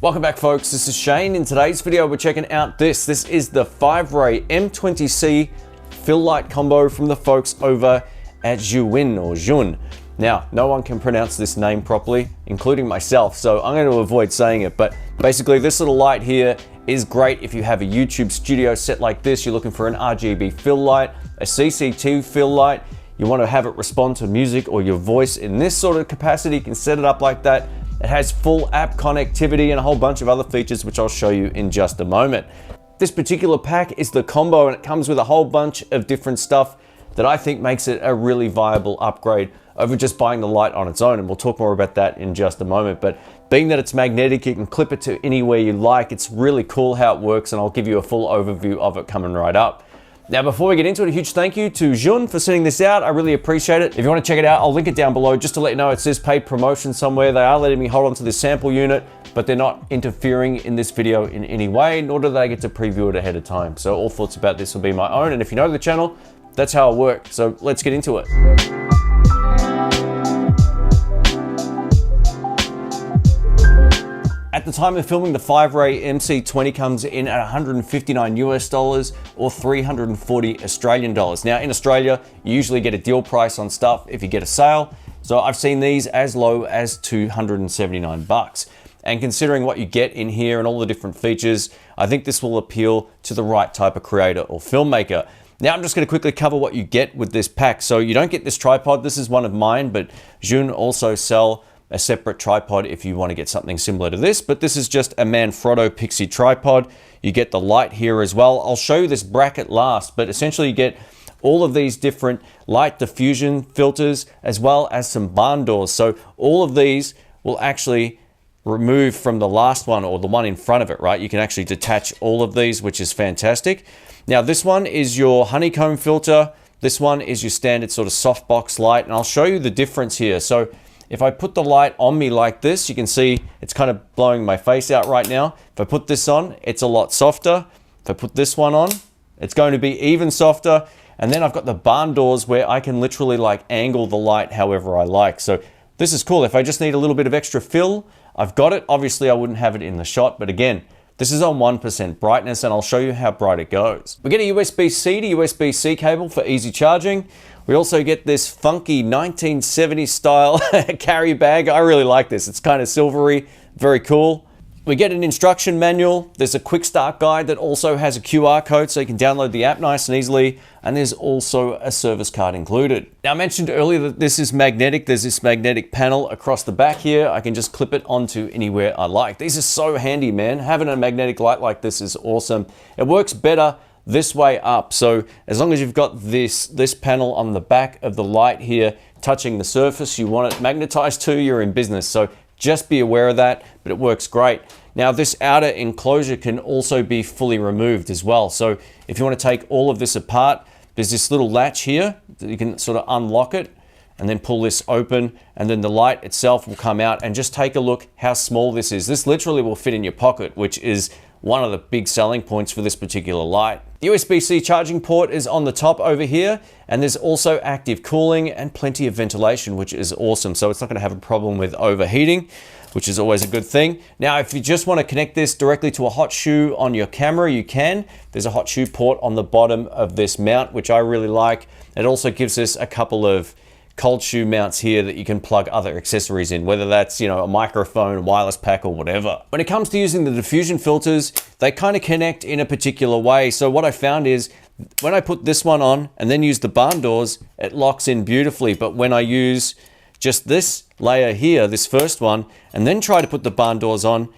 Welcome back, folks. This is Shane. In today's video, we're checking out this. This is the Fiveray M20C fill light combo from the folks over at ZHIYUN or ZHIYUN. Now, no one can pronounce this name properly, including myself, so I'm going to avoid saying it. But basically, this little light here is great if you have a YouTube studio set like this. You're looking for an RGB fill light, a CCT fill light. You want to have it respond to music or your voice in this sort of capacity. You can set it up like that. It has full app connectivity and a whole bunch of other features, which I'll show you in just a moment. This particular pack is the combo, and it comes with a whole bunch of different stuff that I think makes it a really viable upgrade over just buying the light on its own. And we'll talk more about that in just a moment. But being that it's magnetic, you can clip it to anywhere you like. It's really cool how it works, and I'll give you a full overview of it coming right up. Now, before we get into it, a huge thank you to ZHIYUN for sending this out. I really appreciate it. If you want to check it out, I'll link it down below just to let you know it says paid promotion somewhere. They are letting me hold on to this sample unit, but they're not interfering in this video in any way, nor do they get to preview it ahead of time. So all thoughts about this will be my own. And if you know the channel, that's how it works. So let's get into it. At the time of filming, the Fiveray MC20 comes in at 159 US dollars or 340 Australian dollars. Now in Australia, you usually get a deal price on stuff if you get a sale. So I've seen these as low as 279 bucks. And considering what you get in here and all the different features, I think this will appeal to the right type of creator or filmmaker. Now I'm just going to quickly cover what you get with this pack. So you don't get this tripod. This is one of mine, but ZHIYUN also sell a separate tripod if you want to get something similar to this, but this is just a Manfrotto Pixie tripod. You get the light here as well. I'll show you this bracket last, but essentially you get all of these different light diffusion filters as well as some barn doors. So all of these will actually remove from the last one or the one in front of it, right? You can actually detach all of these, which is fantastic. Now this one is your honeycomb filter. This one is your standard sort of softbox light, and I'll show you the difference here. So if I put the light on me like this, you can see it's kind of blowing my face out right now. If I put this on, it's a lot softer. If I put this one on, it's going to be even softer. And then I've got the barn doors where I can literally like angle the light however I like. So this is cool. If I just need a little bit of extra fill, I've got it. Obviously I wouldn't have it in the shot, but again, this is on 1% brightness, and I'll show you how bright it goes. We get a USB-C to USB-C cable for easy charging. We also get this funky 1970s style carry bag. I really like this. It's kind of silvery, very cool. We get an instruction manual. There's a quick start guide that also has a QR code so you can download the app nice and easily. And there's also a service card included. Now I mentioned earlier that this is magnetic. There's this magnetic panel across the back here. I can just clip it onto anywhere I like. These are so handy, man. Having a magnetic light like this is awesome. It works better this way up. So as long as you've got this panel on the back of the light here touching the surface you want it magnetized to, you're in business. So just be aware of that, but it works great. Now this outer enclosure can also be fully removed as well. So if you want to take all of this apart, there's this little latch here that you can sort of unlock it and then pull this open, and then the light itself will come out. And just take a look how small this is. This literally will fit in your pocket, which is one of the big selling points for this particular light. The USB-C charging port is on the top over here, and there's also active cooling and plenty of ventilation, which is awesome. So it's not going to have a problem with overheating, which is always a good thing. Now, if you just want to connect this directly to a hot shoe on your camera, you can. There's a hot shoe port on the bottom of this mount, which I really like. It also gives us a couple of cold shoe mounts here that you can plug other accessories in, whether that's, you know, a microphone, wireless pack, or whatever. When it comes to using the diffusion filters, they kind of connect in a particular way. So what I found is when I put this one on and then use the barn doors, it locks in beautifully. But when I use just this layer here, this first one, and then try to put the barn doors on,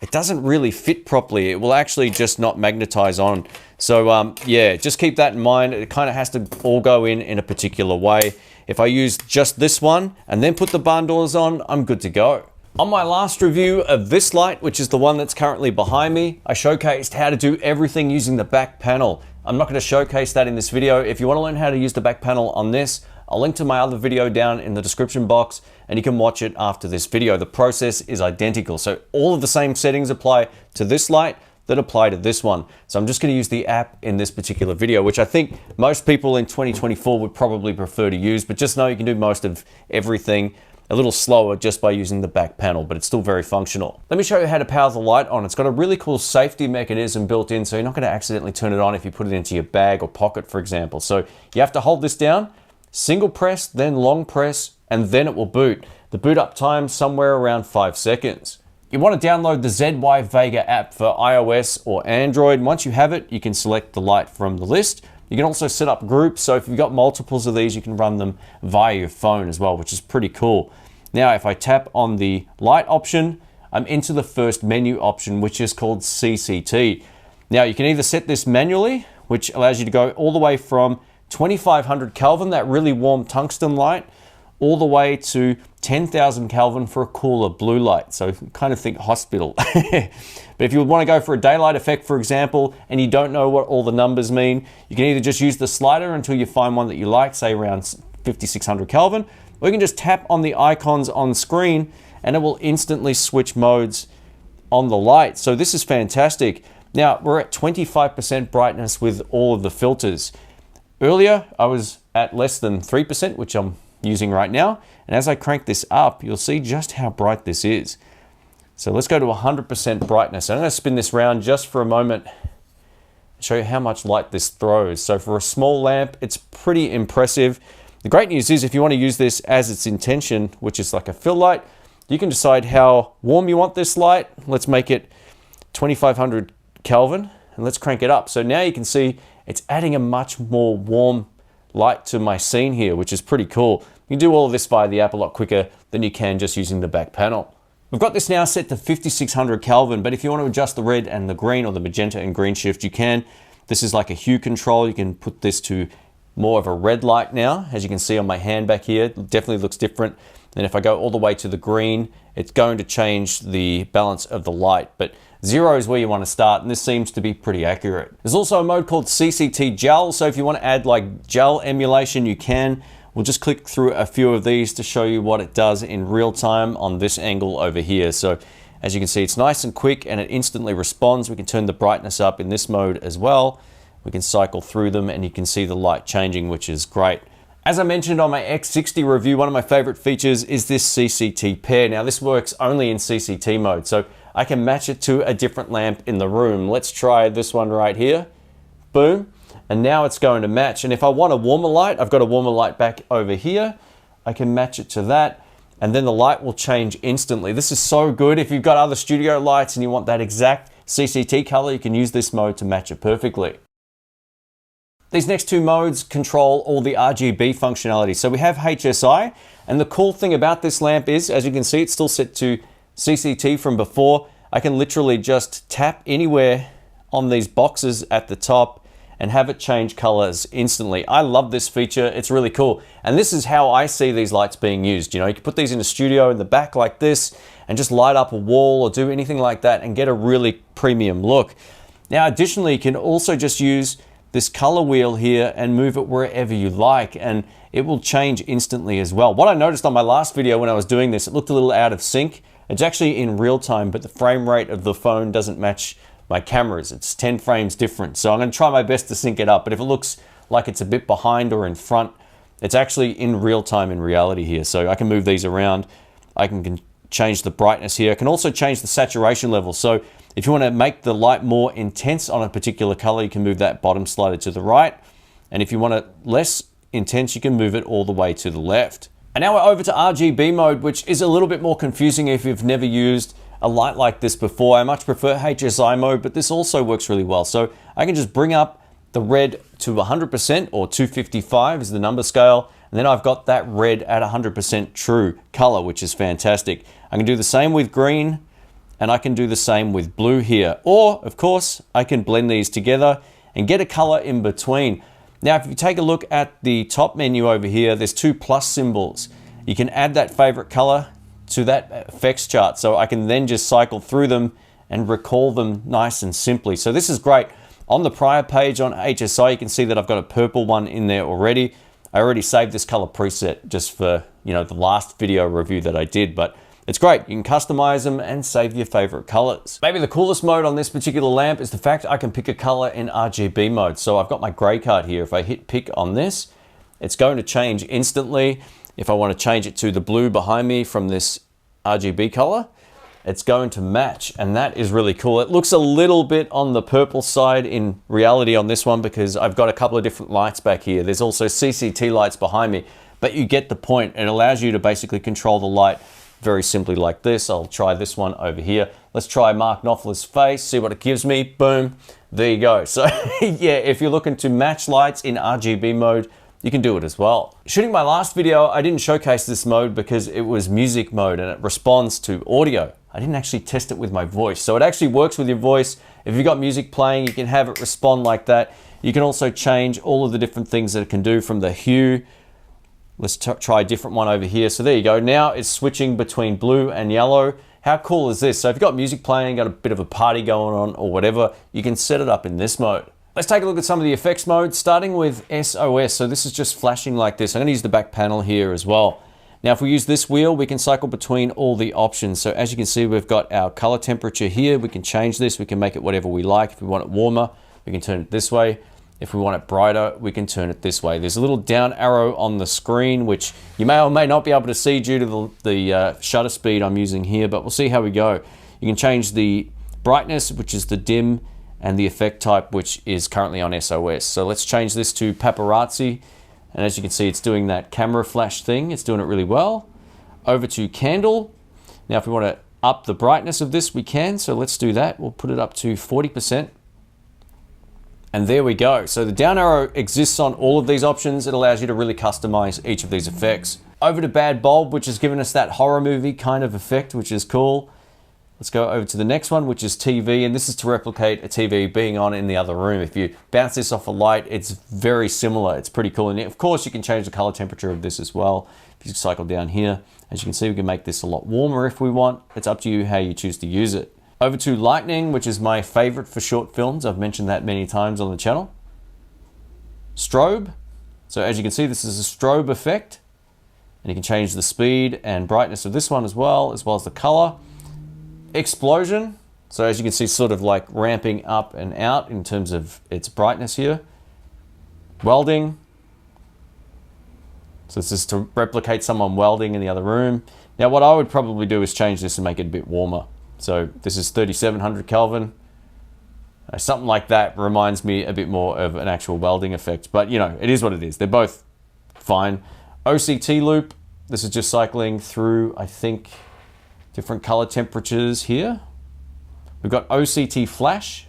it doesn't really fit properly. It will actually just not magnetize on. So yeah, just keep that in mind. It kind of has to all go in a particular way. If I use just this one and then put the barn doors on, I'm good to go. On my last review of this light, which is the one that's currently behind me, I showcased how to do everything using the back panel. I'm not going to showcase that in this video. If you want to learn how to use the back panel on this, I'll link to my other video down in the description box, and you can watch it after this video. The process is identical. So all of the same settings apply to this light that apply to this one. So I'm just going to use the app in this particular video, which I think most people in 2024 would probably prefer to use, but just know you can do most of everything a little slower just by using the back panel, but it's still very functional. Let me show you how to power the light on. It's got a really cool safety mechanism built in, so you're not going to accidentally turn it on if you put it into your bag or pocket, for example. So you have to hold this down, single press, then long press, and then it will boot. The boot up time somewhere around 5 seconds. You want to download the ZYVega app for iOS or Android. Once you have it, you can select the light from the list. You can also set up groups, so if you've got multiples of these, you can run them via your phone as well, which is pretty cool. Now, if I tap on the light option, I'm into the first menu option, which is called CCT. Now, you can either set this manually, which allows you to go all the way from 2500 Kelvin, that really warm tungsten light, all the way to 10,000 Kelvin for a cooler blue light. So kind of think hospital. But if you would want to go for a daylight effect, for example, and you don't know what all the numbers mean, you can either just use the slider until you find one that you like, say around 5600 Kelvin, or you can just tap on the icons on screen and it will instantly switch modes on the light. So this is fantastic. Now we're at 25% brightness with all of the filters. Earlier, I was at less than 3%, which I'm using right now. And as I crank this up, you'll see just how bright this is. So let's go to 100% brightness. I'm going to spin this around just for a moment and show you how much light this throws. So for a small lamp, it's pretty impressive. The great news is if you want to use this as its intention, which is like a fill light, you can decide how warm you want this light. Let's make it 2500 Kelvin and let's crank it up. So now you can see it's adding a much more warm light to my scene here, which is pretty cool. You can do all of this via the app a lot quicker than you can just using the back panel. We've got this now set to 5600 Kelvin, but if you want to adjust the red and the green or the magenta and green shift, you can. This is like a hue control. You can put this to more of a red light now. As you can see on my hand back here, it definitely looks different. And if I go all the way to the green, it's going to change the balance of the light. But 0 is where you want to start, and this seems to be pretty accurate. There's also a mode called CCT Gel, so if you want to add like gel emulation, you can. We'll just click through a few of these to show you what it does in real time on this angle over here. So as you can see, it's nice and quick and it instantly responds. We can turn the brightness up in this mode as well. We can cycle through them and you can see the light changing, which is great. As I mentioned on my X60 review, one of my favorite features is this CCT Pair. Now this works only in CCT mode, so I can match it to a different lamp in the room. Let's try this one right here. Boom. And now it's going to match. And if I want a warmer light, I've got a warmer light back over here. I can match it to that. And then the light will change instantly. This is so good. If you've got other studio lights and you want that exact CCT color, you can use this mode to match it perfectly. These next two modes control all the RGB functionality. So we have HSI. And the cool thing about this lamp is, as you can see, it's still set to CCT from before. I can literally just tap anywhere on these boxes at the top and have it change colors instantly. I love this feature. It's really cool. And this is how I see these lights being used. You know, you can put these in a studio in the back like this and just light up a wall or do anything like that and get a really premium look. Now, additionally, you can also just use this color wheel here and move it wherever you like, and it will change instantly as well. What I noticed on my last video when I was doing this, it looked a little out of sync. It's actually in real time, but the frame rate of the phone doesn't match my cameras. It's 10 frames different. So I'm going to try my best to sync it up. But if it looks like it's a bit behind or in front, it's actually in real time in reality here. So I can move these around. I can change the brightness here. I can also change the saturation level. So if you want to make the light more intense on a particular color, you can move that bottom slider to the right. And if you want it less intense, you can move it all the way to the left. And now we're over to RGB mode, which is a little bit more confusing if you've never used a light like this before. I much prefer HSI mode, but this also works really well. So I can just bring up the red to 100% or 255 is the number scale. And then I've got that red at 100% true color, which is fantastic. I can do the same with green and I can do the same with blue here. Or of course, I can blend these together and get a color in between. Now, if you take a look at the top menu over here, there's two plus symbols. You can add that favorite color to that effects chart. So I can then just cycle through them and recall them nice and simply. So this is great. On the prior page on HSI, you can see that I've got a purple one in there already. I already saved this color preset just for, you know, the last video review that I did, but it's great. You can customize them and save your favorite colors. Maybe the coolest mode on this particular lamp is the fact I can pick a color in RGB mode. So I've got my gray card here. If I hit pick on this, it's going to change instantly. If I want to change it to the blue behind me from this RGB color, it's going to match, and that is really cool. It looks a little bit on the purple side in reality on this one because I've got a couple of different lights back here. There's also CCT lights behind me, but you get the point. It allows you to basically control the light very simply like this. I'll try this one over here. Let's try Mark Knopfler's face, see what it gives me. Boom, there you go. So yeah, if you're looking to match lights in RGB mode, you can do it as well. Shooting my last video, I didn't showcase this mode because it was music mode and it responds to audio. I didn't actually test it with my voice. So it actually works with your voice. If you've got music playing, you can have it respond like that. You can also change all of the different things that it can do from the hue. Let's try a different one over here. So there you go. Now it's switching between blue and yellow. How cool is this? So if you've got music playing, got a bit of a party going on or whatever, you can set it up in this mode. Let's take a look at some of the effects modes, starting with SOS. So this is just flashing like this. I'm going to use the back panel here as well. Now, if we use this wheel, we can cycle between all the options. So as you can see, we've got our color temperature here. We can change this. We can make it whatever we like. If we want it warmer, we can turn it this way. If we want it brighter, we can turn it this way. There's a little down arrow on the screen, which you may or may not be able to see due to the shutter speed I'm using here, but we'll see how we go. You can change the brightness, which is the dim, and the effect type, which is currently on SOS. So let's change this to paparazzi. And as you can see, it's doing that camera flash thing. It's doing it really well. Over to candle. Now, if we want to up the brightness of this, we can. So let's do that. We'll put it up to 40%. And there we go. So the down arrow exists on all of these options. It allows you to really customize each of these effects. Over to bad bulb, which has given us that horror movie kind of effect, which is cool. Let's go over to the next one, which is TV, and this is to replicate a TV being on in the other room. If you bounce this off a light, it's very similar. It's pretty cool. And of course, you can change the color temperature of this as well. If you cycle down here, as you can see, we can make this a lot warmer if we want. It's up to you how you choose to use it. Over to lightning, which is my favorite for short films. I've mentioned that many times on the channel. Strobe. So as you can see, this is a strobe effect. And you can change the speed and brightness of this one as well as the color. Explosion, so as you can see, sort of like ramping up and out in terms of its brightness here. Welding, so this is to replicate someone welding in the other room. Now what I would probably do is change this and make it a bit warmer. So this is 3700 Kelvin. Something like that reminds me a bit more of an actual welding effect, but you know, it is what it is. They're both fine. OCT loop, this is just cycling through, I think, different color temperatures here. We've got OCT flash,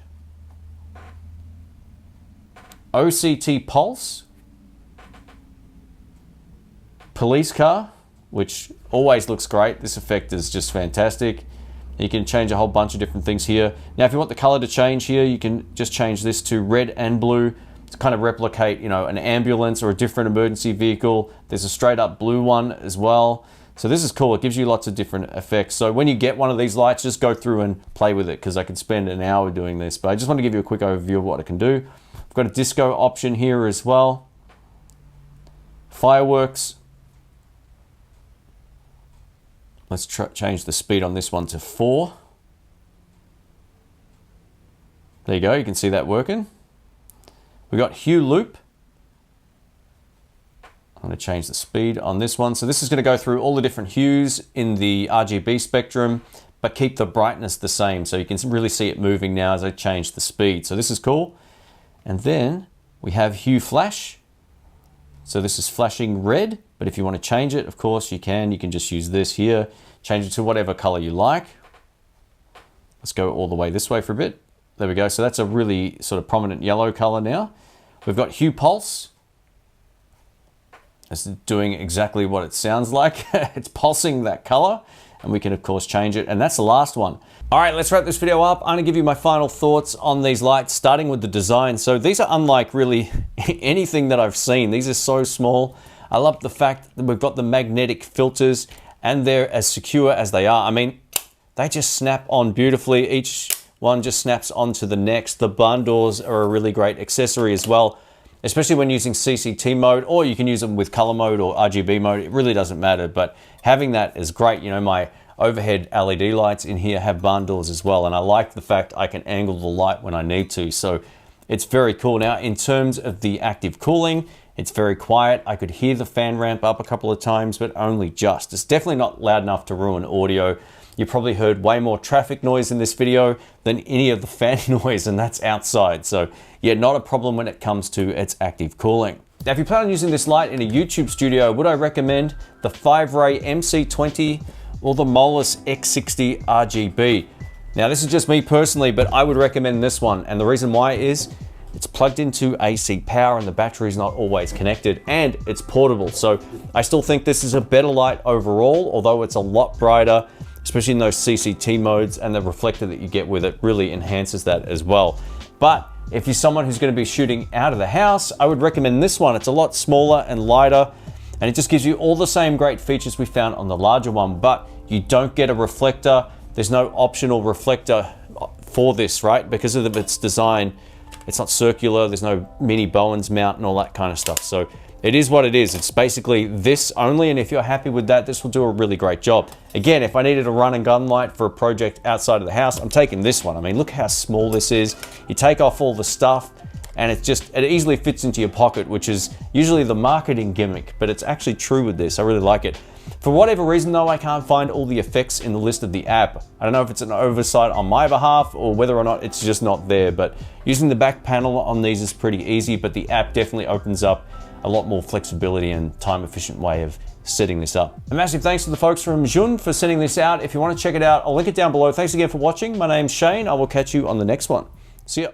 OCT pulse, police car, which always looks great. This effect is just fantastic. You can change a whole bunch of different things here. Now, if you want the color to change here, you can just change this to red and blue to kind of replicate, you know, an ambulance or a different emergency vehicle. There's a straight up blue one as well. So this is cool. It gives you lots of different effects. So when you get one of these lights, just go through and play with it because I could spend an hour doing this. But I just want to give you a quick overview of what it can do. I've got a disco option here as well. Fireworks. Let's change the speed on this one to 4. There you go. You can see that working. We've got hue loop. I'm going to change the speed on this one. So this is going to go through all the different hues in the RGB spectrum, but keep the brightness the same. So you can really see it moving now as I change the speed. So this is cool. And then we have hue flash. So this is flashing red, but if you want to change it, of course you can. You can just use this here, change it to whatever color you like. Let's go all the way this way for a bit. There we go. So that's a really sort of prominent yellow color now. We've got hue pulse. It's doing exactly what it sounds like. It's pulsing that color, and we can of course change it. And that's the last one. All right, let's wrap this video up. I'm gonna give you my final thoughts on these lights, starting with the design. So these are unlike really anything that I've seen. These are so small. I love the fact that we've got the magnetic filters and they're as secure as they are. I mean, they just snap on beautifully. Each one just snaps onto the next. The barn doors are a really great accessory as well, especially when using CCT mode, or you can use them with color mode or RGB mode. It really doesn't matter, but having that is great. You know, my overhead LED lights in here have barn doors as well, and I like the fact I can angle the light when I need to. So it's very cool. Now, in terms of the active cooling, It's very quiet. I could hear the fan ramp up a couple of times, but only just. It's definitely not loud enough to ruin audio. You probably heard way more traffic noise in this video than any of the fan noise, and that's outside. So yeah, not a problem when it comes to its active cooling. Now, if you plan on using this light in a YouTube studio, would I recommend the Fiveray MC20 or the Molus X60 RGB? Now, this is just me personally, but I would recommend this one. And the reason why is it's plugged into AC power and the battery is not always connected, and it's portable. So I still think this is a better light overall, although it's a lot brighter, especially in those CCT modes, and the reflector that you get with it really enhances that as well. But if you're someone who's going to be shooting out of the house, I would recommend this one. It's a lot smaller and lighter, and it just gives you all the same great features we found on the larger one, but you don't get a reflector. There's no optional reflector for this, right? Because of its design, it's not circular, there's no mini Bowens mount and all that kind of stuff. So it is what it is. It's basically this only, and if you're happy with that, this will do a really great job. Again, if I needed a run and gun light for a project outside of the house, I'm taking this one. I mean, look how small this is. You take off all the stuff, and it easily fits into your pocket, which is usually the marketing gimmick, but it's actually true with this. I really like it. For whatever reason though, I can't find all the effects in the list of the app. I don't know if it's an oversight on my behalf or whether or not it's just not there, but using the back panel on these is pretty easy, but the app definitely opens up a lot more flexibility and time efficient way of setting this up. A massive thanks to the folks from ZHIYUN for sending this out. If you want to check it out, I'll link it down below. Thanks again for watching. My name's Shane. I will catch you on the next one. See ya.